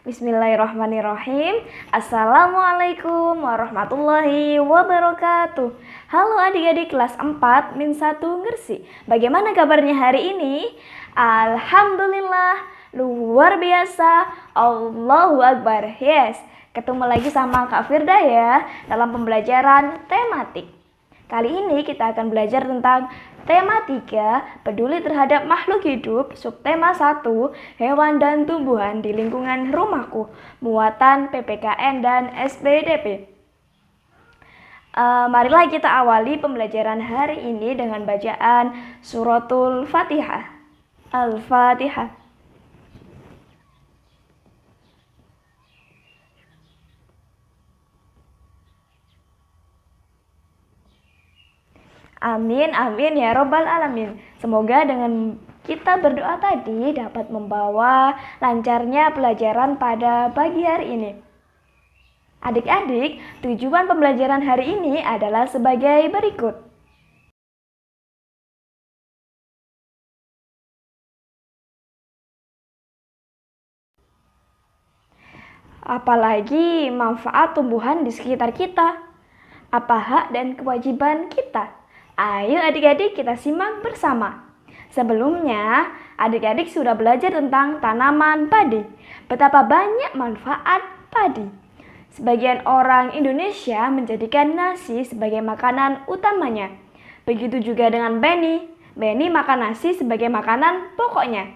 Bismillahirrahmanirrahim. Assalamualaikum warahmatullahi wabarakatuh. Halo adik-adik kelas 4 Min 1 Ngersi. Bagaimana kabarnya hari ini? Alhamdulillah, luar biasa. Allahu Akbar. Yes, ketemu lagi sama Kak Firda ya dalam pembelajaran tematik. Kali ini kita akan belajar tentang tema 3, peduli terhadap makhluk hidup, subtema 1, hewan dan tumbuhan di lingkungan rumahku, muatan PPKN dan SPDP. Marilah kita awali pembelajaran hari ini dengan bacaan suratul Fatihah. Al-Fatihah. Amin, amin ya robbal alamin. Semoga dengan kita berdoa tadi dapat membawa lancarnya pelajaran pada pagi hari ini. Adik-adik, tujuan pembelajaran hari ini adalah sebagai berikut. Apalagi manfaat tumbuhan di sekitar kita. Apa hak dan kewajiban kita? Ayo adik-adik kita simak bersama. Sebelumnya, adik-adik sudah belajar tentang tanaman padi. Betapa banyak manfaat padi. Sebagian orang Indonesia menjadikan nasi sebagai makanan utamanya. Begitu juga dengan Benny. Benny makan nasi sebagai makanan pokoknya.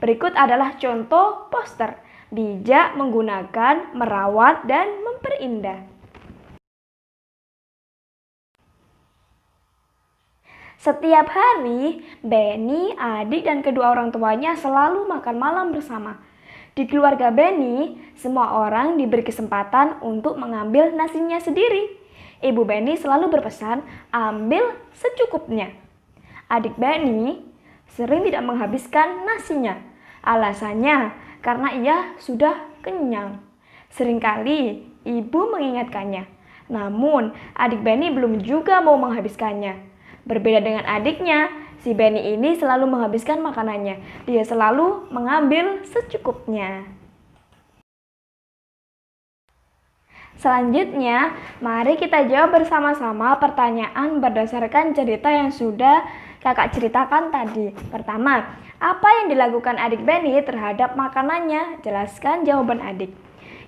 Berikut adalah contoh poster. Bijak menggunakan, merawat, dan memperindah. Setiap hari, Benny, adik, dan kedua orang tuanya selalu makan malam bersama. Di keluarga Benny, semua orang diberi kesempatan untuk mengambil nasinya sendiri. Ibu Benny selalu berpesan, ambil secukupnya. Adik Benny sering tidak menghabiskan nasinya. Alasannya, karena ia sudah kenyang. Seringkali ibu mengingatkannya. Namun, adik Benny belum juga mau menghabiskannya. Berbeda dengan adiknya, si Benny ini selalu menghabiskan makanannya. Dia selalu mengambil secukupnya. Selanjutnya, mari kita jawab bersama-sama pertanyaan berdasarkan cerita yang sudah kakak ceritakan tadi. Pertama, apa yang dilakukan adik Benny terhadap makanannya? Jelaskan jawaban adik.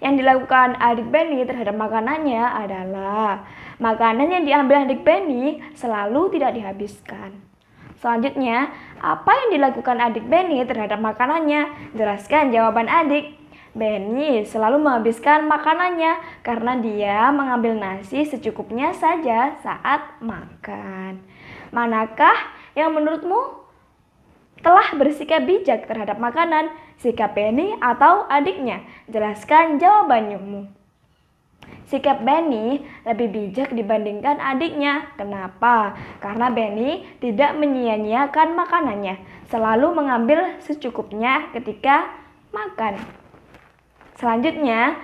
Yang dilakukan adik Benny terhadap makanannya adalah makanan yang diambil adik Benny selalu tidak dihabiskan. Selanjutnya, apa yang dilakukan adik Benny terhadap makanannya? Jelaskan jawaban adik. Benny selalu menghabiskan makanannya karena dia mengambil nasi secukupnya saja saat makan. Manakah yang menurutmu telah bersikap bijak terhadap makanan, sikap Benny atau adiknya? Jelaskan jawabanmu. Sikap Benny lebih bijak dibandingkan adiknya. Kenapa? Karena Benny tidak menyia-nyiakan makanannya, selalu mengambil secukupnya ketika makan. Selanjutnya,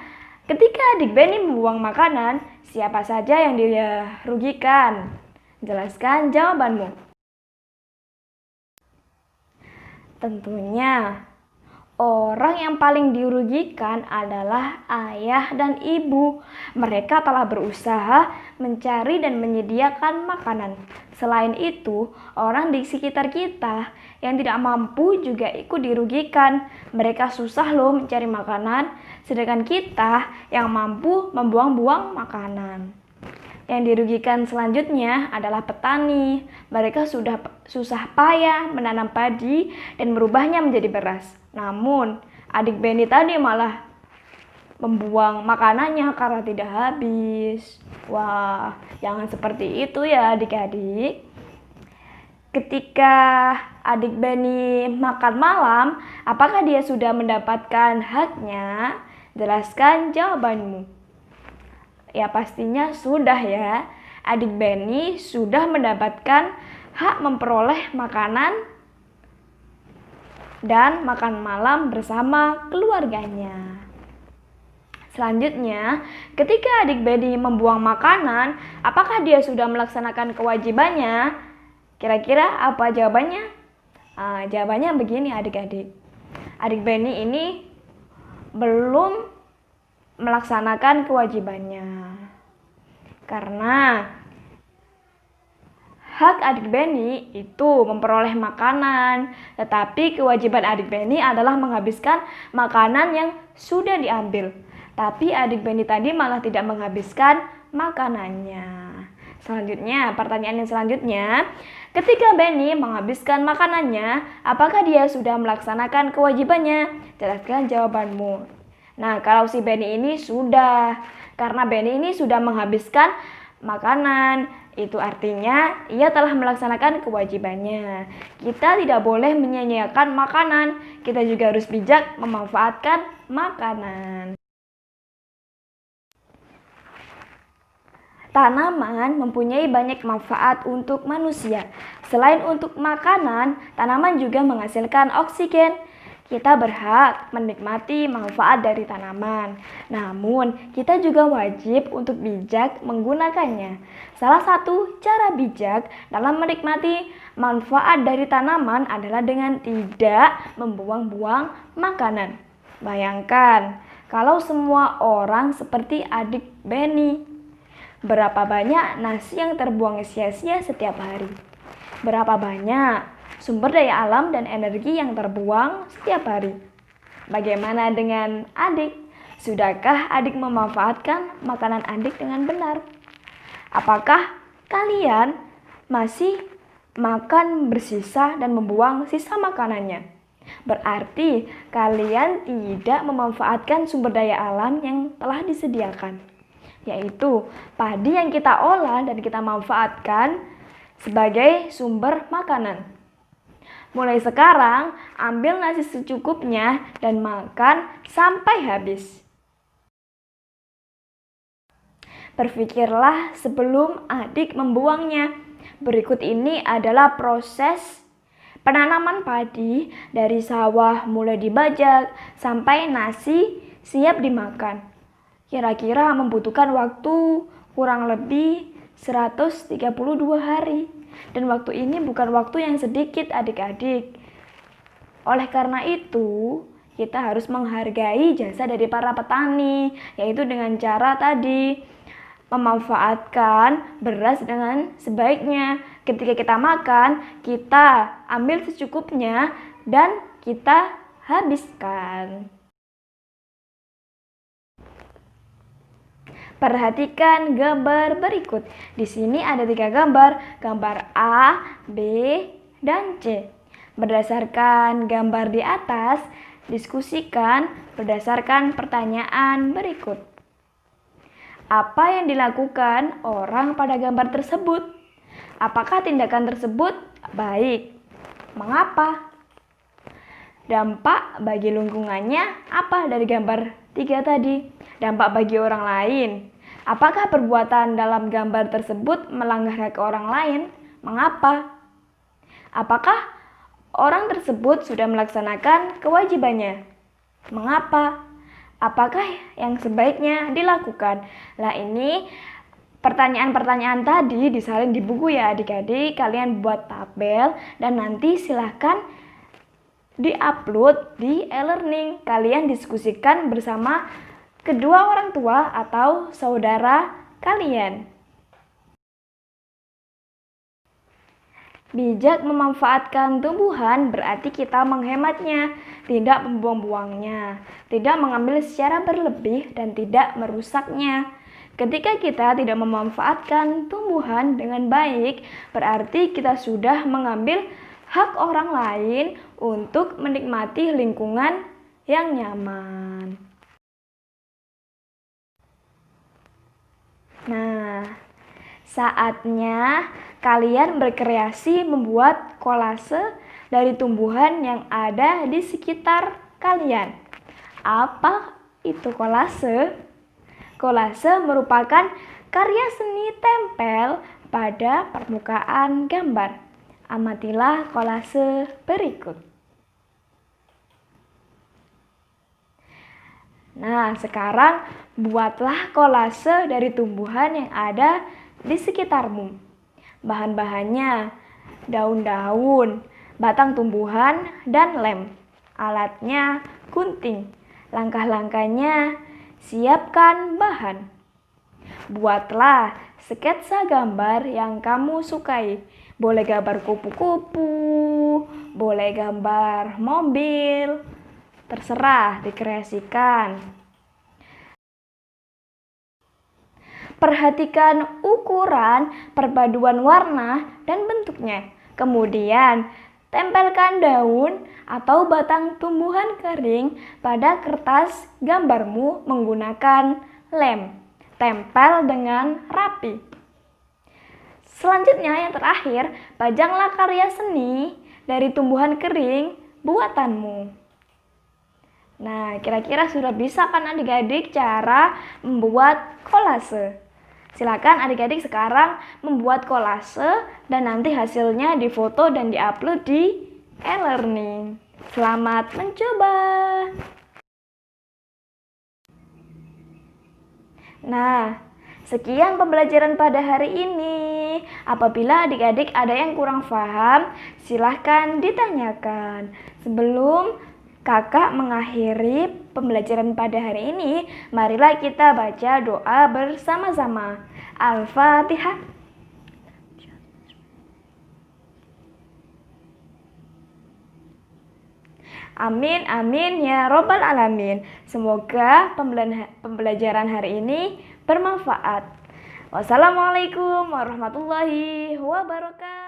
ketika adik Benny membuang makanan, siapa saja yang dia rugikan? Jelaskan jawabanmu. Tentunya, orang yang paling dirugikan adalah ayah dan ibu. Mereka telah berusaha mencari dan menyediakan makanan. Selain itu, orang di sekitar kita yang tidak mampu juga ikut dirugikan. Mereka susah loh mencari makanan, sedangkan kita yang mampu membuang-buang makanan. Yang dirugikan selanjutnya adalah petani. Mereka sudah susah payah menanam padi dan merubahnya menjadi beras. Namun, adik Benny tadi malah membuang makanannya karena tidak habis. Wah, jangan seperti itu ya adik-adik. Ketika adik Benny makan malam, apakah dia sudah mendapatkan haknya? Jelaskan jawabanmu. Ya pastinya sudah ya. Adik Benny sudah mendapatkan hak memperoleh makanan dan makan malam bersama keluarganya. Selanjutnya, ketika adik Benny membuang makanan, apakah dia sudah melaksanakan kewajibannya? Kira-kira apa jawabannya? Jawabannya begini adik-adik. Adik Benny ini belum melaksanakan kewajibannya. Karena hak adik Beni itu memperoleh makanan, tetapi kewajiban adik Beni adalah menghabiskan makanan yang sudah diambil. Tapi adik Beni tadi malah tidak menghabiskan makanannya. Selanjutnya, pertanyaan yang selanjutnya, ketika Beni menghabiskan makanannya, apakah dia sudah melaksanakan kewajibannya? Jelaskan jawabanmu. Nah, kalau si Beni ini sudah, karena Beni ini sudah menghabiskan makanan, itu artinya ia telah melaksanakan kewajibannya. Kita tidak boleh menyia-nyiakan makanan, kita juga harus bijak memanfaatkan makanan. Tanaman mempunyai banyak manfaat untuk manusia. Selain untuk makanan, tanaman juga menghasilkan oksigen. Kita berhak menikmati manfaat dari tanaman. Namun, kita juga wajib untuk bijak menggunakannya. Salah satu cara bijak dalam menikmati manfaat dari tanaman adalah dengan tidak membuang-buang makanan. Bayangkan, kalau semua orang seperti adik Beni, berapa banyak nasi yang terbuang sia-sia setiap hari? Berapa banyak sumber daya alam dan energi yang terbuang setiap hari? Bagaimana dengan adik? Sudahkah adik memanfaatkan makanan adik dengan benar? Apakah kalian masih makan bersisa dan membuang sisa makanannya? Berarti kalian tidak memanfaatkan sumber daya alam yang telah disediakan, yaitu padi yang kita olah dan kita manfaatkan sebagai sumber makanan. Mulai sekarang, ambil nasi secukupnya dan makan sampai habis. Berpikirlah sebelum adik membuangnya. Berikut ini adalah proses penanaman padi dari sawah mulai dibajak sampai nasi siap dimakan. Kira-kira membutuhkan waktu kurang lebih 132 hari. Dan waktu ini bukan waktu yang sedikit adik-adik. Oleh karena itu, kita harus menghargai jasa dari para petani, yaitu dengan cara tadi memanfaatkan beras dengan sebaiknya. Ketika kita makan, kita ambil secukupnya dan kita habiskan. Perhatikan gambar berikut. Di sini ada 3 gambar, gambar A, B, dan C. Berdasarkan gambar di atas, diskusikan berdasarkan pertanyaan berikut. Apa yang dilakukan orang pada gambar tersebut? Apakah tindakan tersebut baik? Mengapa? Dampak bagi lingkungannya apa dari gambar 3 tadi? Dampak bagi orang lain. Apakah perbuatan dalam gambar tersebut melanggar hak orang lain? Mengapa? Apakah orang tersebut sudah melaksanakan kewajibannya? Mengapa? Apakah yang sebaiknya dilakukan? Nah, ini pertanyaan-pertanyaan tadi disalin di buku ya adik-adik. Kalian buat tabel dan nanti silahkan di-upload di e-learning. Kalian diskusikan bersama kedua orang tua atau saudara kalian. Bijak memanfaatkan tumbuhan berarti kita menghematnya, tidak membuang-buangnya, tidak mengambil secara berlebih dan tidak merusaknya. Ketika kita tidak memanfaatkan tumbuhan dengan baik, berarti kita sudah mengambil hak orang lain untuk menikmati lingkungan yang nyaman. Nah, saatnya kalian berkreasi membuat kolase dari tumbuhan yang ada di sekitar kalian. Apa itu kolase? Kolase merupakan karya seni tempel pada permukaan gambar. Amatilah kolase berikut. Nah, sekarang buatlah kolase dari tumbuhan yang ada di sekitarmu. Bahan-bahannya daun-daun, batang tumbuhan, dan lem. Alatnya gunting. Langkah-langkahnya, siapkan bahan. Buatlah sketsa gambar yang kamu sukai. Boleh gambar kupu-kupu, boleh gambar mobil, terserah dikreasikan. Perhatikan ukuran, perpaduan warna, dan bentuknya. Kemudian, tempelkan daun atau batang tumbuhan kering pada kertas gambarmu menggunakan lem. Tempel dengan rapi. Selanjutnya yang terakhir, pajanglah karya seni dari tumbuhan kering buatanmu. Nah, kira-kira sudah bisa kan adik-adik cara membuat kolase? Silakan adik-adik sekarang membuat kolase dan nanti hasilnya difoto dan diupload di e-learning. Selamat mencoba! Nah, sekian pembelajaran pada hari ini. Apabila adik-adik ada yang kurang paham, silahkan ditanyakan. Sebelum kakak mengakhiri pembelajaran pada hari ini, marilah kita baca doa bersama-sama. Al-Fatihah. Amin, amin ya robbal alamin. Semoga pembelajaran hari ini bermanfaat. Wassalamualaikum warahmatullahi wabarakatuh.